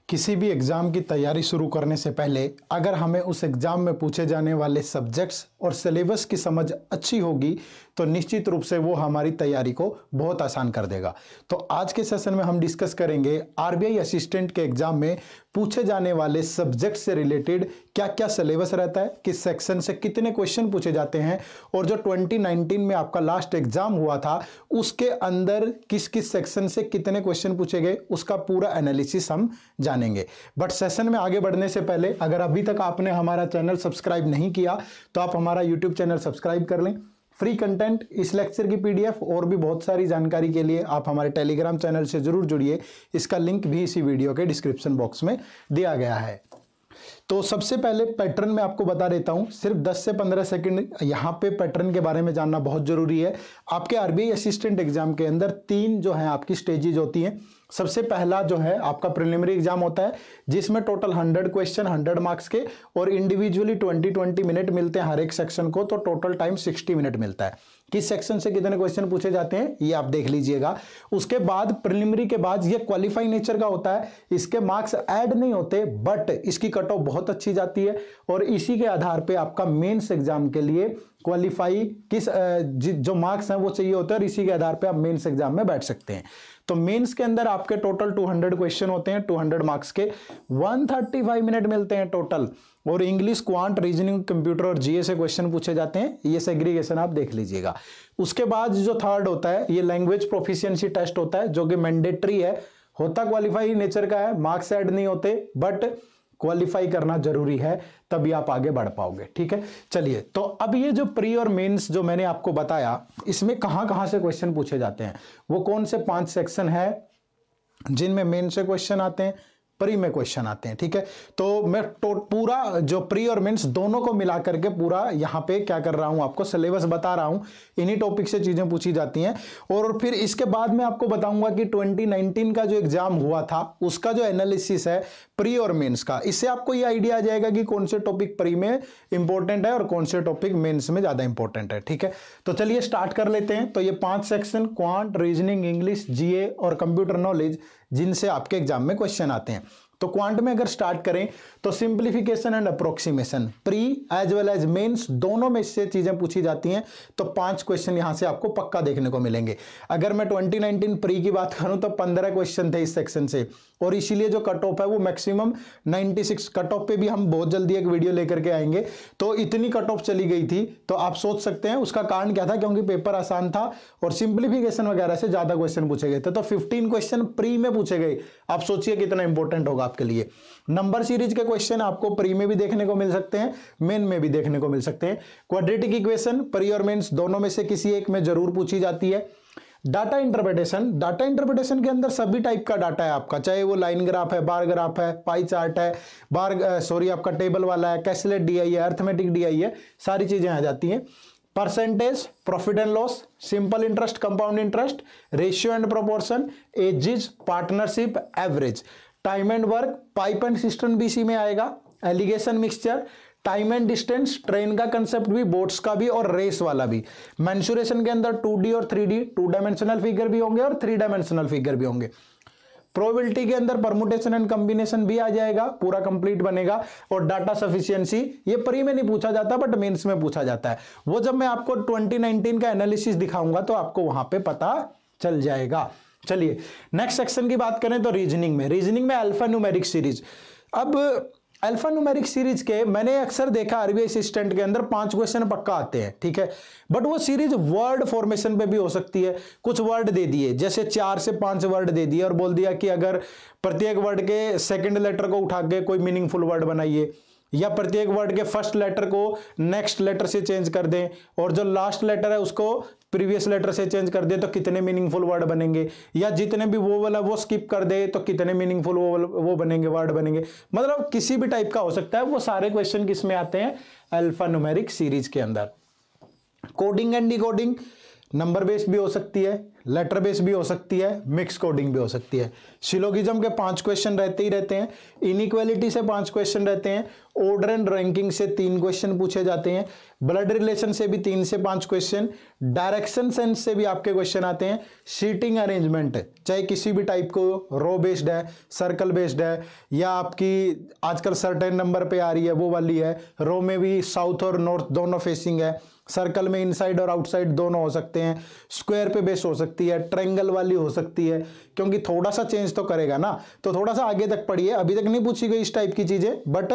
किसी भी एग्ज़ाम की तैयारी शुरू करने से पहले अगर हमें उस एग्ज़ाम में पूछे जाने वाले सब्जेक्ट्स और सिलेबस की समझ अच्छी होगी तो निश्चित रूप से वो हमारी तैयारी को बहुत आसान कर देगा। तो आज के सेशन में हम डिस्कस करेंगे आरबीआई असिस्टेंट के एग्ज़ाम में पूछे जाने वाले सब्जेक्ट से रिलेटेड क्या क्या सिलेबस रहता है, किस सेक्शन से कितने क्वेश्चन पूछे जाते हैं और जो 2019 में आपका लास्ट एग्ज़ाम हुआ था उसके अंदर किस किस सेक्शन से कितने क्वेश्चन पूछे गए उसका पूरा एनालिसिस हम जानेंगे। बट सेशन में आगे बढ़ने से पहले अगर अभी तक आपने हमारा चैनल सब्सक्राइब नहीं किया तो आप हमारा यूट्यूब चैनल सब्सक्राइब कर लें। फ्री कंटेंट, इस लेक्चर की पीडीएफ और भी बहुत सारी जानकारी के लिए आप हमारे टेलीग्राम चैनल से जरूर जुड़िए। इसका लिंक भी इसी वीडियो के डिस्क्रिप्शन बॉक्स में दिया गया है। तो सबसे पहले पैटर्न में आपको बता देता हूं, सिर्फ 10 से 15 सेकंड यहां पे पैटर्न के बारे में जानना बहुत जरूरी है। आपके आरबीआई असिस्टेंट एग्जाम के अंदर 3 जो है आपकी स्टेजेज होती हैं। सबसे पहला जो है आपका प्रिलिमिनरी एग्जाम होता है जिसमें टोटल 100 क्वेश्चन 100 मार्क्स के और इंडिविजुअली 20-20 मिनट मिलते हैं हर एक सेक्शन को, तो टोटल टाइम 60 मिनट मिलता है। किस सेक्शन से कितने क्वेश्चन पूछे जाते हैं ये आप देख लीजिएगा। उसके बाद प्रिलिमिनरी के बाद ये क्वालिफाई नेचर का होता है, इसके मार्क्स ऐड नहीं होते बट इसकी कट ऑफ बहुत अच्छी जाती है और इसी के आधार पे आपका मेंस एग्जाम के लिए क्वालिफाई किस जो मार्क्स हैं वो चाहिए होते हैं और इसी के आधार पे आप मेंस एग्जाम में बैठ सकते हैं। तो मेंस के अंदर आपके टोटल 200 क्वेश्चन होते हैं 200 मार्क्स के, 135 मिनट मिलते हैं टोटल और इंग्लिश, क्वांट, रीजनिंग, कंप्यूटर और जीए से क्वेश्चन पूछे जाते हैं। ये सेग्रीगेशन आप देख लीजिएगा। उसके बाद जो थर्ड होता है ये लैंग्वेज प्रोफिशिएंसी टेस्ट होता है जो कि मैंडेटरी है, होता क्वालिफाई नेचर का है, मार्क्स ऐड नहीं होते बट क्वालिफाई करना जरूरी है तभी आप आगे बढ़ पाओगे। ठीक है, चलिए तो अब ये जो प्री और मेंस जो मैंने आपको बताया इसमें कहां कहां से क्वेश्चन पूछे जाते हैं, वो कौन से 5 सेक्शन है जिनमें मेन से क्वेश्चन आते हैं, प्री में क्वेश्चन आते हैं। ठीक है, तो मैं पूरा जो प्री और मेंस दोनों को मिला करके पूरा यहां पे क्या कर रहा हूं, आपको सिलेबस बता रहा हूं। इन्हीं टॉपिक से चीजें पूछी जाती हैं और फिर इसके बाद में आपको बताऊंगा कि 2019 का जो एग्जाम हुआ था उसका जो एनालिसिस है प्री और मेंस का, इससे आपको ये आइडिया आ जाएगा कि कौन से टॉपिक प्री में इंपॉर्टेंट है और कौन से टॉपिक मेंस में ज्यादा इंपॉर्टेंट है। ठीक है, तो चलिए स्टार्ट कर लेते हैं। तो ये 5 सेक्शन क्वांट, रीजनिंग, इंग्लिश, जीए और कंप्यूटर नॉलेज जिनसे आपके एग्जाम में क्वेश्चन आते हैं। तो क्वांट में अगर स्टार्ट करें तो simplification and approximation, pre as well as mains दोनों में से चीजें पूछी जाती हैं। तो 5 क्वेश्चन यहां से आपको पक्का देखने को मिलेंगे। अगर मैं 2019 प्री की बात करूं तो 15 क्वेश्चन थे इस सेक्शन से और इसीलिए जो कट ऑफ है वो मैक्सिमम 96 कट ऑफ पे भी हम बहुत जल्दी एक वीडियो लेकर के आएंगे। तो इतनी कट ऑफ चली गई थी तो आप सोच सकते हैं उसका कारण क्या था, क्योंकि पेपर आसान था और सिंप्लीफिकेशन वगैरह से ज्यादा क्वेश्चन पूछे गए थे। तो 15 क्वेश्चन प्री में पूछे गए। आप सोचिए कितना इंपॉर्टेंट होगा आपके लिए। नंबर सीरीज के क्वेश्चन आपको प्री में भी देखने को मिल सकते हैं, मेन में भी देखने को मिल सकते हैं। क्वाड्रेटिक इक्वेशन प्री और मेंस दोनों में से किसी एक में जरूर पूछी जाती है। डाटा इंटरप्रिटेशन, डाटा इंटरप्रिटेशन के अंदर सभी टाइप का डाटा है आपका, चाहे वो लाइन ग्राफ है, बार ग्राफ है, पाई चार्ट है, आपका टेबल वाला है, कैलकुलेट डीआई है, अर्थमेटिक डीआई है, सारी चीजें आ जाती हैं। Percentage, profit and loss, simple interest, compound interest, ratio and proportion, ages, partnership, average, time and work, pipe and cistern भी इसी में आएगा, alligation mixture, time and distance, train का कंसेप्ट भी, बोट्स का भी और रेस वाला भी। मेंसुरेशन के अंदर 2D और 3D 2 डायमेंशनल फिगर भी होंगे और 3 डायमेंशनल फिगर भी होंगे। प्रोबेबिलिटी के अंदर परमुटेशन एंड कॉम्बिनेशन भी आ जाएगा, पूरा कंप्लीट बनेगा। और डाटा सफिशिएंसी ये प्री में नहीं पूछा जाता बट मेंस में पूछा जाता है। वो जब मैं आपको 2019 का एनालिसिस दिखाऊंगा तो आपको वहां पे पता चल जाएगा। चलिए नेक्स्ट सेक्शन की बात करें तो रीजनिंग में अल्फा न्यूमेरिक सीरीज। अब अल्फा न्यूमेरिक सीरीज के मैंने अक्सर देखा आरबीआई असिस्टेंट के अंदर 5 क्वेश्चन पक्का आते हैं। ठीक है, बट वो सीरीज वर्ड फॉर्मेशन पे भी हो सकती है। कुछ वर्ड दे दिए, जैसे 4 से 5 वर्ड दे दिए और बोल दिया कि अगर प्रत्येक वर्ड के सेकंड लेटर को उठा के कोई मीनिंगफुल वर्ड बनाइए, या प्रत्येक वर्ड के फर्स्ट लेटर को नेक्स्ट लेटर से चेंज कर दें और जो लास्ट लेटर है उसको प्रीवियस लेटर से चेंज कर दे तो कितने मीनिंगफुल वर्ड बनेंगे, या जितने भी वो वाला वो स्किप कर दे तो कितने मीनिंगफुल वो बनेंगे, वर्ड बनेंगे। मतलब किसी भी टाइप का हो सकता है। वो सारे क्वेश्चन किस में आते हैं, अल्फा न्यूमेरिक सीरीज के अंदर। Coding and decoding, number based भी हो सकती है, लेटर बेस्ड भी हो सकती है, मिक्स कोडिंग भी हो सकती है। सिलोगिज्म के 5 क्वेश्चन रहते ही रहते हैं, इनइक्वालिटी से 5 क्वेश्चन रहते हैं, ऑर्डर एंड रैंकिंग से 3 क्वेश्चन पूछे जाते हैं, ब्लड रिलेशन से भी 3 से 5 क्वेश्चन, डायरेक्शन सेंस से भी आपके क्वेश्चन आते हैं, सीटिंग अरेंजमेंट चाहे किसी भी टाइप को, रो बेस्ड है, सर्कल बेस्ड है, या आपकी आजकल सर्टेन नंबर पे आ रही है वो वाली है, रो में भी साउथ और नॉर्थ दोनों फेसिंग है, सर्कल में इनसाइड और आउटसाइड दोनों हो सकते हैं, स्क्वायर पे बेस हो सकती है, ट्रायंगल वाली हो सकती है, क्योंकि थोड़ा सा चेंज तो करेगा ना, तो थोड़ा सा आगे तक पढ़िए, अभी तक नहीं पूछी गई इस टाइप की चीजें, बट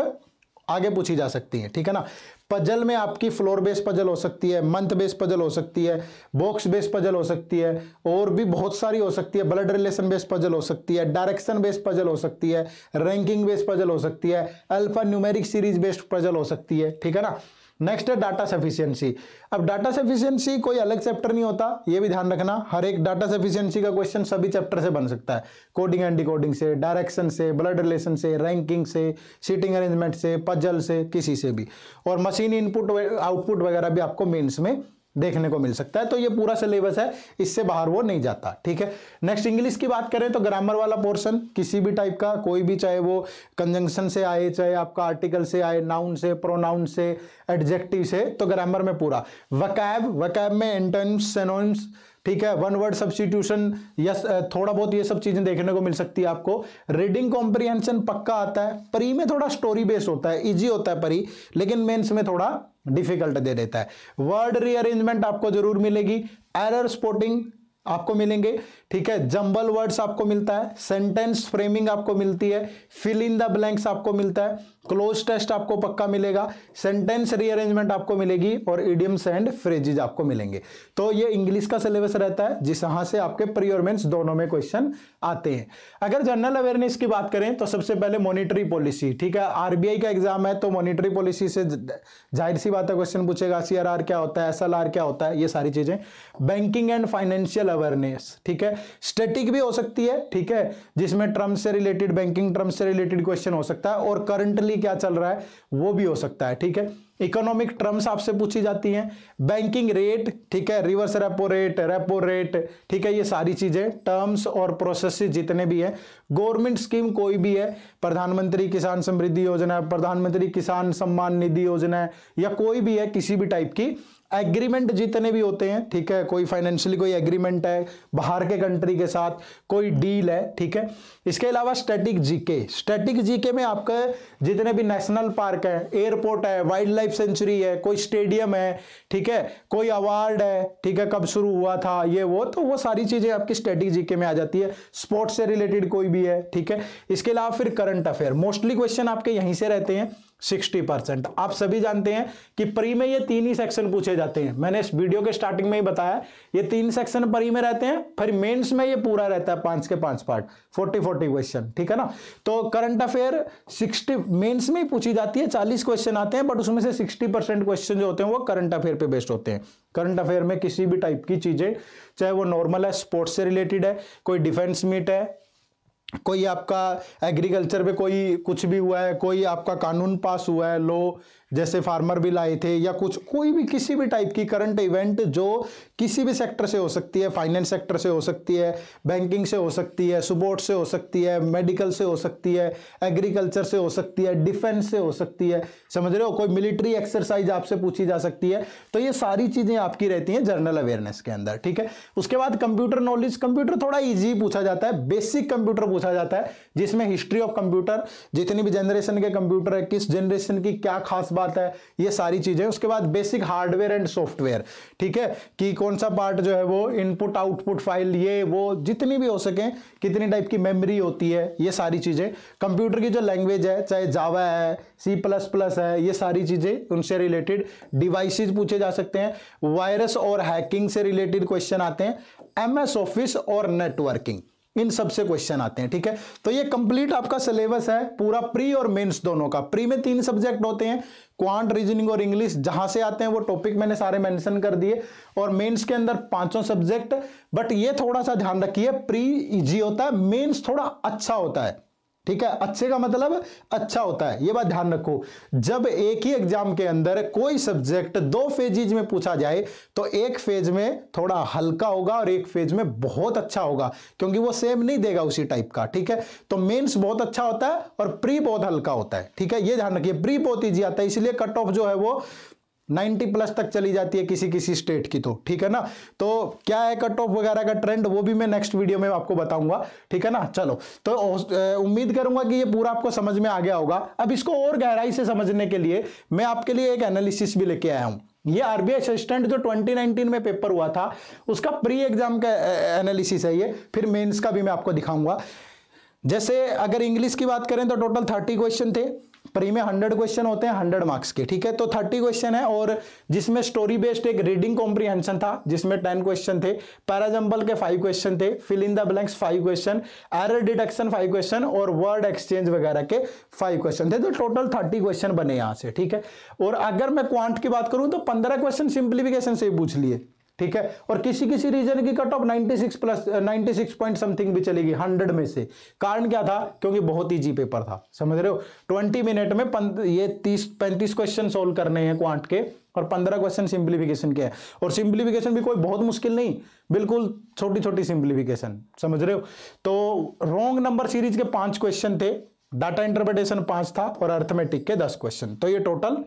आगे पूछी जा सकती है, ठीक है ना। पजल में आपकी फ्लोर बेस पजल हो सकती है, मंथ बेस पजल हो सकती है, बॉक्स बेस पजल हो सकती है, और भी बहुत सारी हो सकती है, ब्लड रिलेशन बेस पजल हो सकती है, डायरेक्शन बेस पजल हो सकती है, रैंकिंग बेस पजल हो सकती है, alpha numeric series based puzzle हो सकती है, ठीक है ना। नेक्स्ट है डाटा सफिशिएंसी। अब डाटा सफिशिएंसी कोई अलग चैप्टर नहीं होता, ये भी ध्यान रखना, हर एक डाटा सफिशिएंसी का क्वेश्चन सभी चैप्टर से बन सकता है, कोडिंग एंड डिकोडिंग से, डायरेक्शन से, ब्लड रिलेशन से, रैंकिंग से, सीटिंग अरेंजमेंट से, पजल से, किसी से भी, और मशीन इनपुट आउटपुट वगैरह भी आपको मेंस में देखने को मिल सकता है। तो ये पूरा सिलेबस है, इससे बाहर वो नहीं जाता, ठीक है। नेक्स्ट इंग्लिश की बात करें तो ग्रामर वाला पोर्शन किसी भी टाइप का, कोई भी, चाहे वो कंजंक्शन से आए, चाहे आपका आर्टिकल से आए, नाउन से, प्रोनाउन से, एडजेक्टिव से, तो ग्रामर में पूरा। वकैब में एंटोनिम्स, सिनोनिम्स, ठीक है, वन वर्ड सब्स्टिट्यूशन, यस, थोड़ा बहुत ये सब चीजें देखने को मिल सकती है आपको। रीडिंग कॉम्प्रिहेंशन पक्का आता है, प्री में थोड़ा स्टोरी बेस होता है, इजी होता है प्री, लेकिन मेंस में थोड़ा डिफिकल्ट दे देता है। वर्ड रीअरेंजमेंट आपको जरूर मिलेगी, एरर स्पॉटिंग आपको मिलेंगे, ठीक है, जंबल वर्ड्स आपको मिलता है, सेंटेंस फ्रेमिंग आपको मिलती है, फिल इन द ब्लैंक्स आपको मिलता है, क्लोज टेस्ट आपको पक्का मिलेगा, सेंटेंस रीअरेंजमेंट आपको मिलेगी, और इडियम्स एंड फ्रेजेस आपको मिलेंगे। तो ये इंग्लिश का सिलेबस रहता है, जिस यहां से आपके प्री और मेंस दोनों में क्वेश्चन आते हैं। अगर जनरल अवेयरनेस की बात करें तो सबसे पहले मॉनिटरी पॉलिसी, ठीक है, आरबीआई का एग्जाम है तो मॉनिटरी पॉलिसी से जाहिर सी बात है क्वेश्चन पूछेगा, सीआरआर क्या होता है, एसएलआर क्या होता है, ये सारी चीजें। बैंकिंग एंड फाइनेंशियल अवेयरनेस, ठीक है, स्टैटिक भी हो सकती है, ठीक है, जिसमें टर्म से रिलेटेड, बैंकिंग टर्म से रिलेटेड क्वेश्चन हो सकता है, और करंटली क्या चल रहा है वो भी हो सकता है, ठीक है। इकोनॉमिक टर्म्स आपसे पूछी जाती हैं, बैंकिंग रेट, ठीक है, रिवर्स रेपो रेट, ठीक है, ये सारी चीजें, टर्म्स और प्रोसेस जितने भी हैं। गवर्नमेंट स्कीम कोई भी है, प्रधानमंत्री किसान समृद्धि योजना, प्रधानमंत्री किसान सम्मान निधि योजना, या कोई भी है किसी भी टाइप की, एग्रीमेंट जितने भी होते हैं, ठीक है, कोई फाइनेंशियली कोई एग्रीमेंट है बाहर के कंट्री के साथ, कोई डील है, ठीक है। इसके अलावा स्टैटिक जीके में आपका जितने भी नेशनल पार्क है, एयरपोर्ट है, वाइल्ड लाइफ सेंचुरी है, कोई स्टेडियम है, ठीक है, कोई अवार्ड है, ठीक है, कब शुरू हुआ था, ये वो, तो वो सारी चीजें आपकी स्टैटिक जीके में आ जाती है। स्पोर्ट्स से रिलेटेड कोई भी है, ठीक है। इसके अलावा फिर करंट अफेयर, मोस्टली क्वेश्चन आपके यहीं से रहते हैं 60%। आप सभी जानते हैं कि प्री में ये 3 ही सेक्शन पूछे जाते हैं, मैंने इस वीडियो के स्टार्टिंग में ही बताया, ये 3 सेक्शन प्री में रहते हैं, फिर मेंस में ये पूरा रहता है 5 के 5 पार्ट, 40 क्वेश्चन, ठीक है ना। तो करंट अफेयर 60 मेंस में ही पूछी जाती है, 40 क्वेश्चन आते हैं, बट उसमें से 60% क्वेश्चन जो होते हैं वो करंट अफेयर पे बेस्ड होते हैं। करंट अफेयर में किसी भी टाइप की चीजें, चाहे वो नॉर्मल है, स्पोर्ट्स से रिलेटेड है, कोई डिफेंस मीट है, कोई आपका एग्रीकल्चर पे कोई कुछ भी हुआ है, कोई आपका कानून पास हुआ है, लो जैसे फार्मर बिल आए थे, या कुछ कोई भी किसी भी टाइप की करंट इवेंट जो किसी भी सेक्टर से हो सकती है, फाइनेंस सेक्टर से हो सकती है, बैंकिंग से हो सकती है, स्पोर्ट्स से हो सकती है, मेडिकल से हो सकती है, एग्रीकल्चर से हो सकती है, डिफेंस से हो सकती है, समझ रहे हो, कोई मिलिट्री एक्सरसाइज आपसे पूछी जा सकती है। तो ये सारी चीजें आपकी रहती हैं जनरल अवेयरनेस के अंदर, ठीक है। उसके बाद कंप्यूटर नॉलेज, कंप्यूटर थोड़ा ईजी पूछा जाता है, बेसिक कंप्यूटर पूछा जाता है, जिसमें हिस्ट्री ऑफ कंप्यूटर, जितनी भी जनरेशन के कंप्यूटर है, किस जनरेशन की क्या खास बात है, ये सारी चीजें। उसके बाद बेसिक हार्डवेयर एंड सॉफ्टवेयर, ठीक है, कि कौन सा पार्ट जो है वो इनपुट आउटपुट फाइल, ये वो जितनी भी हो सके, कितनी टाइप की मेमोरी होती है, ये सारी चीजें। कंप्यूटर की जो लैंग्वेज है, चाहे जावा है, C++ है, ये सारी चीजें, उनसे रिलेटेड डिवाइसेस पूछे जा सकते हैं। वायरस और हैकिंग से रिलेटेड क्वेश्चन आते हैं, MS ऑफिस और नेटवर्किंग, इन सब से क्वेश्चन आते हैं, ठीक है। तो ये कंप्लीट आपका सिलेबस है पूरा प्री और मेंस दोनों का। प्री में 3 सब्जेक्ट होते हैं, क्वांट, रीजनिंग और इंग्लिश, जहां से आते हैं वो टॉपिक मैंने सारे मेंशन कर दिए, और मेंस के अंदर 5 सब्जेक्ट। बट ये थोड़ा सा ध्यान रखिए, प्री इजी होता है, मेंस थोड़ा अच्छा होता है, ठीक है, अच्छे का मतलब अच्छा होता है, ये बात ध्यान रखो। जब एक ही एग्जाम के अंदर कोई सब्जेक्ट दो फेजेज में पूछा जाए तो एक फेज में थोड़ा हल्का होगा और एक फेज में बहुत अच्छा होगा, क्योंकि वो सेम नहीं देगा उसी टाइप का। ठीक है, तो मेंस बहुत अच्छा होता है और प्री बहुत हल्का होता है। ठीक है, ये ध्यान रखिए, प्री बहुत ईजी आता है, इसलिए कट ऑफ जो है वो 90+ तक चली जाती है किसी किसी स्टेट की। तो ठीक है ना, तो क्या है कट ऑफ वगैरह का ट्रेंड, वो भी मैं नेक्स्ट वीडियो में आपको बताऊंगा। ठीक है ना, चलो, तो उम्मीद करूंगा कि ये पूरा आपको समझ में आ गया होगा। अब इसको और गहराई से समझने के लिए मैं आपके लिए एक एनालिसिस भी लेके आया हूं। ये आरबीआई असिस्टेंट जो 2019 में पेपर हुआ था उसका प्री एग्जाम का एनालिसिस है ये, फिर मेंस का भी मैं आपको दिखाऊंगा। जैसे अगर इंग्लिश की बात करें तो टोटल 30 क्वेश्चन थे, प्री में 100 क्वेश्चन होते हैं 100 मार्क्स के। ठीक है, तो 30 क्वेश्चन है, और जिसमें स्टोरी बेस्ड एक रीडिंग कॉम्प्रिहेंशन था जिसमें 10 क्वेश्चन थे, पैराजंबल के 5 क्वेश्चन थे, fill in the blanks 5 question, error detection 5 question और वर्ड एक्सचेंज वगैरह के 5 क्वेश्चन थे। तो टोटल 30 क्वेश्चन बने यहां से। ठीक है, और अगर मैं क्वांट की बात करूं तो 15 क्वेश्चन सिंप्लीफिकेशन से ही पूछ लिए। ठीक है, और किसी किसी रीजन की कट ऑफ 96 पॉइंट समथिंग भी चलेगी 100 में से। कारण क्या था, क्योंकि बहुत इजी पेपर था, समझ रहे हो। 20 मिनट में ये 30-35 क्वेश्चन सोल्व करने हैं क्वांट के, और 15 क्वेश्चन सिंप्लीफिकेशन के हैं। और सिंप्लीफिकेशन भी कोई बहुत मुश्किल नहीं, बिल्कुल छोटी छोटी सिंप्लीफिकेशन, समझ रहे हो। तो रॉन्ग नंबर सीरीज के 5 क्वेश्चन थे, डाटा इंटरप्रिटेशन 5 था, और अर्थमेटिक के 10 क्वेश्चन। तो ये टोटल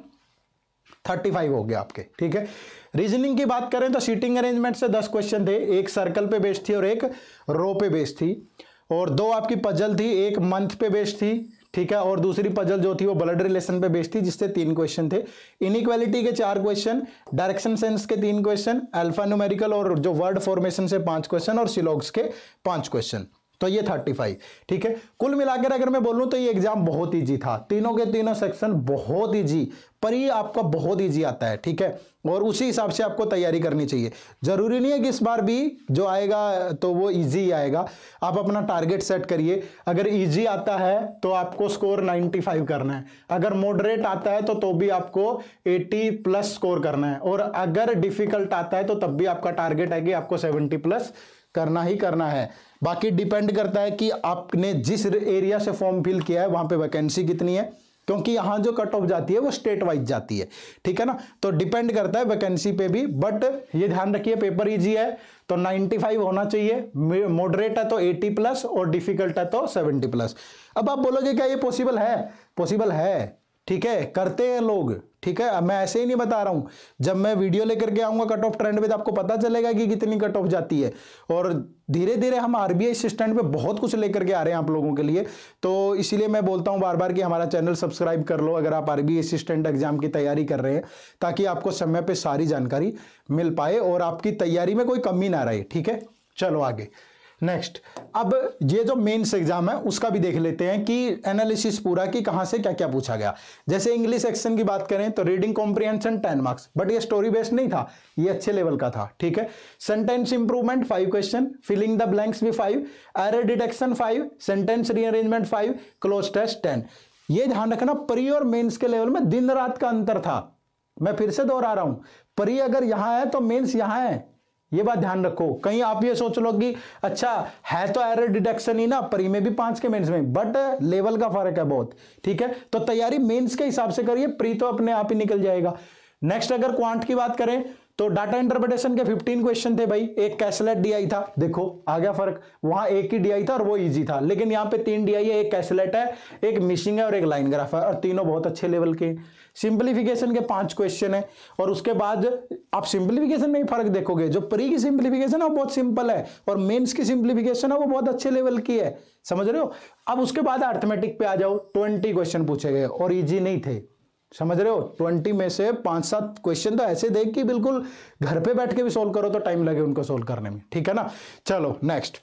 35 हो गया आपके। ठीक है, रीजनिंग की बात करें तो सीटिंग अरेंजमेंट से 10 क्वेश्चन थे, एक सर्कल पे बेस्ड थी और एक रो पे बेस्ड थी, और 2 आपकी पजल थी, एक मंथ पे बेस्ड थी। ठीक है, और दूसरी पजल जो थी वो ब्लड रिलेशन पे बेस्ड थी जिससे 3 क्वेश्चन थे, इनइक्वालिटी के 4 क्वेश्चन, डायरेक्शन सेंस के 3 क्वेश्चन, अल्फा न्यूमेरिकल और जो वर्ड फॉर्मेशन से 5 क्वेश्चन, और सिलॉग्स के 5 क्वेश्चन। तो ये 35। ठीक है, कुल मिलाकर अगर मैं बोलूं तो ये एग्जाम बहुत इजी था, तीनों के तीनों सेक्शन बहुत इजी, पर ये आपका बहुत इजी आता है। ठीक है, और उसी हिसाब से आपको तैयारी करनी चाहिए। जरूरी नहीं है कि इस बार भी जो आएगा तो वो इजी आएगा, आप अपना टारगेट सेट करिए। अगर इजी आता है तो आपको स्कोर 95 करना है, अगर मॉडरेट आता है तो भी आपको 80+ स्कोर करना है, और अगर डिफिकल्ट आता है तो तब भी आपका टारगेट है कि आपको 70+ करना ही करना है। बाकी डिपेंड करता है कि आपने जिस एरिया से फॉर्म फिल किया है वहां पे वैकेंसी कितनी है, क्योंकि यहां जो कट ऑफ जाती है वो स्टेट वाइज जाती है। ठीक है ना, तो डिपेंड करता है वैकेंसी पे भी। बट ये ध्यान रखिए, पेपर इजी है तो 95 होना चाहिए, मॉडरेट है तो 80+, और डिफिकल्ट है तो 70+। अब आप बोलोगे क्या ये पॉसिबल है? पॉसिबल है, ठीक है, करते हैं लोग। ठीक है, मैं ऐसे ही नहीं बता रहा हूं, जब मैं वीडियो लेकर के आऊंगा कट ऑफ ट्रेंड पे तो आपको पता चलेगा कि कितनी कट ऑफ जाती है। और धीरे धीरे हम आरबीआई असिस्टेंट पे बहुत कुछ लेकर के आ रहे हैं आप लोगों के लिए, तो इसीलिए मैं बोलता हूं बार बार कि हमारा चैनल सब्सक्राइब कर लो अगर आप आरबीआई असिस्टेंट एग्जाम की तैयारी कर रहे हैं, ताकि आपको समय पे सारी जानकारी मिल पाए और आपकी तैयारी में कोई कमी ना रहे। ठीक है, चलो आगे नेक्स्ट। अब ये जो मेंस एग्जाम है उसका भी देख लेते हैं कि एनालिसिस पूरा कि कहां से क्या क्या पूछा गया। जैसे इंग्लिश सेक्शन की बात करें तो रीडिंग कॉम्प्रिहेंशन 10 मार्क्स, बट ये स्टोरी बेस्ड नहीं था, ये अच्छे लेवल का था। ठीक है, sentence improvement 5 question, filling the blanks भी 5, error detection 5, sentence rearrangement 5, cloze test 10। ये ध्यान रखना, प्री और मेंस के लेवल में दिन रात का अंतर था। मैं फिर से दोहरा रहा हूं, प्री अगर यहां है तो मेंस यहां है, ये बात ध्यान रखो। कहीं आप ये सोच लो कि अच्छा है तो एरर डिटेक्शन ही ना, प्री में भी 5 के मेंस में, बट लेवल का फर्क है बहुत। ठीक है, तो तैयारी मेंस के हिसाब से करिए, प्री तो अपने आप ही निकल जाएगा। नेक्स्ट अगर क्वांट की बात करें तो डाटा इंटरप्रिटेशन के 15 क्वेश्चन थे भाई, एक कैसलेट डीआई था, देखो आ गया फर्क, वहां एक ही डीआई था और वो इजी था, लेकिन यहाँ पे 3 डीआई है, एक कैसलेट है, एक मिशिंग है और एक लाइन ग्राफ है, और तीनों बहुत अच्छे लेवल के। सिंप्लीफिकेशन के 5 क्वेश्चन है, और उसके बाद आप सिंप्लीफिकेशन में ही फर्क देखोगे, जो प्री की सिंप्लीफिकेशन है वो बहुत सिंपल है, और मेंस की सिंप्लीफिकेशन है वो बहुत अच्छे लेवल की है, समझ रहे हो। अब उसके बाद अर्थमेटिक पे आ जाओ, 20 क्वेश्चन पूछे गए और इजी नहीं थे, समझ रहे हो। 20 में से 5-7 क्वेश्चन तो ऐसे देख कि बिल्कुल घर पे बैठ के भी सोल्व करो तो टाइम लगे उनको सोल्व करने में। ठीक है ना, चलो नेक्स्ट।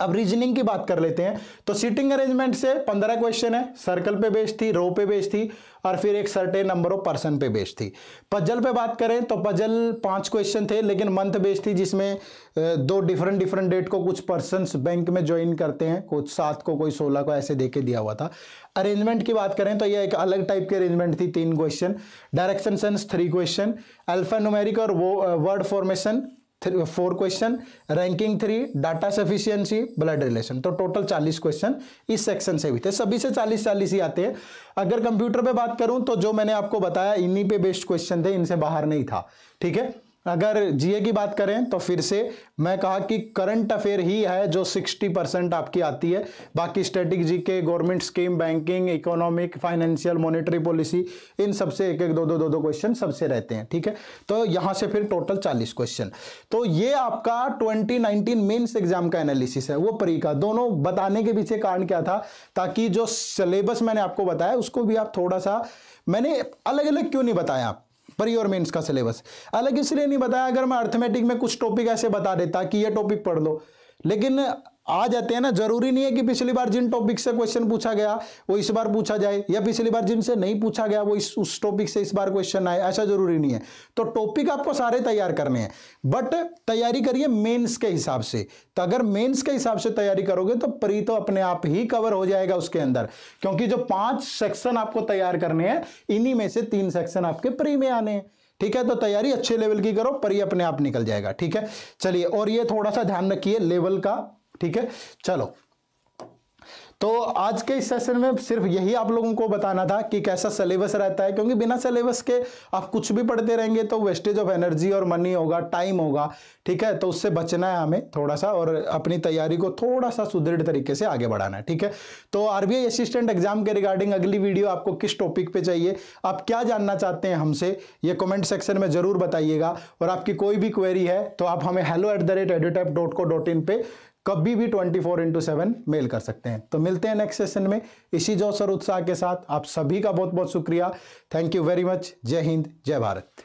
अब रीजनिंग की बात कर लेते हैं, तो सीटिंग अरेंजमेंट से 15 क्वेश्चन है, सर्कल पे बेस्ड थी, रो पे बेस्ड थी, और फिर एक सर्टेन नंबर ऑफ पर्सन पे बेस्ड थी। पजल पे बात करें तो पजल 5 क्वेश्चन थे, लेकिन मंथ बेस्ड थी, जिसमें 2 डिफरेंट डेट को कुछ पर्सन्स बैंक में ज्वाइन करते हैं, कुछ 7 को कोई 16 को ऐसे देके दिया हुआ था। अरेंजमेंट की बात करें तो ये एक अलग टाइप की अरेंजमेंट थी, 3 question, direction sense 3 question, alpha numeric और वो word formation 4 question, ranking 3, data sufficiency, blood relation. तो टोटल 40 क्वेश्चन इस सेक्शन से भी थे, सभी से 40-40 ही आते हैं। अगर कंप्यूटर पे बात करूं तो जो मैंने आपको बताया इन्हीं पे बेस्ड क्वेश्चन थे, इनसे बाहर नहीं था, ठीक है। अगर जीए की बात करें तो फिर से मैं कहा कि करंट अफेयर ही है जो 60% आपकी आती है, बाकी static GK, government scheme, banking, economic, financial, monetary policy, इन सबसे एक एक दो क्वेश्चन सबसे रहते हैं, ठीक है। तो यहां से फिर टोटल 40 क्वेश्चन। तो ये आपका 2019 मेंस एग्जाम का एनालिसिस है, वो प्री का। दोनों बताने के पीछे कारण क्या था, ताकि जो सिलेबस मैंने आपको बताया उसको भी आप थोड़ा सा, मैंने अलग अलग क्यों नहीं बताया प्री और मेंस का सिलेबस अलग इसलिए नहीं बताया, अगर मैं अर्थमेटिक में कुछ टॉपिक ऐसे बता देता कि ये टॉपिक पढ़ लो, लेकिन आ जाते हैं ना, जरूरी नहीं है कि पिछली बार जिन टॉपिक से क्वेश्चन पूछा गया वो इस बार पूछा जाए, या पिछली बार जिनसे नहीं पूछा गया वो उस टॉपिक से इस बार क्वेश्चन आए, ऐसा जरूरी नहीं है। तो टॉपिक आपको सारे तैयार करने हैं, बट तैयारी करिए मेंस के हिसाब से। तो अगर मेंस के हिसाब से तैयारी करोगे तो प्री तो अपने आप ही कवर हो जाएगा उसके अंदर, क्योंकि जो 5 सेक्शन आपको तैयार करने हैं इन्हीं में से 3 सेक्शन आपके प्री में आने हैं, ठीक है। तो तैयारी अच्छे लेवल की करो, प्री अपने आप निकल जाएगा, ठीक है। चलिए, और ये थोड़ा सा ध्यान रखिए लेवल का, ठीक है। चलो, तो आज के इस सेशन में सिर्फ यही आप लोगों को बताना था कि कैसा सिलेबस रहता है, क्योंकि बिना सिलेबस के आप कुछ भी पढ़ते रहेंगे तो वेस्टेज ऑफ एनर्जी और मनी होगा, टाइम होगा, ठीक है। तो उससे बचना है हमें थोड़ा सा, और अपनी तैयारी को थोड़ा सा सुदृढ़ तरीके से आगे बढ़ाना है, ठीक है। तो आरबीआई असिस्टेंट एग्जाम के रिगार्डिंग अगली वीडियो आपको किस टॉपिक पे चाहिए, आप क्या जानना चाहते हैं हमसे, ये कमेंट सेक्शन में जरूर बताइएगा। और आपकी कोई भी क्वेरी है तो आप हमें hello@edutech.co.in पे कभी भी 24/7 मेल कर सकते हैं। तो मिलते हैं नेक्स्ट सेशन में इसी जोश और उत्साह के साथ। आप सभी का बहुत बहुत शुक्रिया। Thank you very much. जय हिंद, जय भारत।